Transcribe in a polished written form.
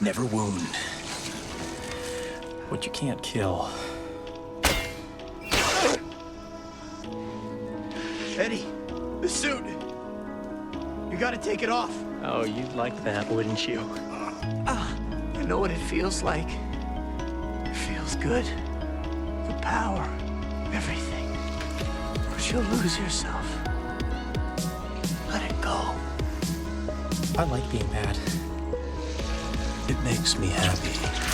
never wound. What you can't kill. Eddie, the suit. You gotta take it off. Oh, you'd like that, wouldn't you? I know what it feels like. It feels good. The power, everything. But you'll lose yourself. Let it go. I like being mad. It makes me happy.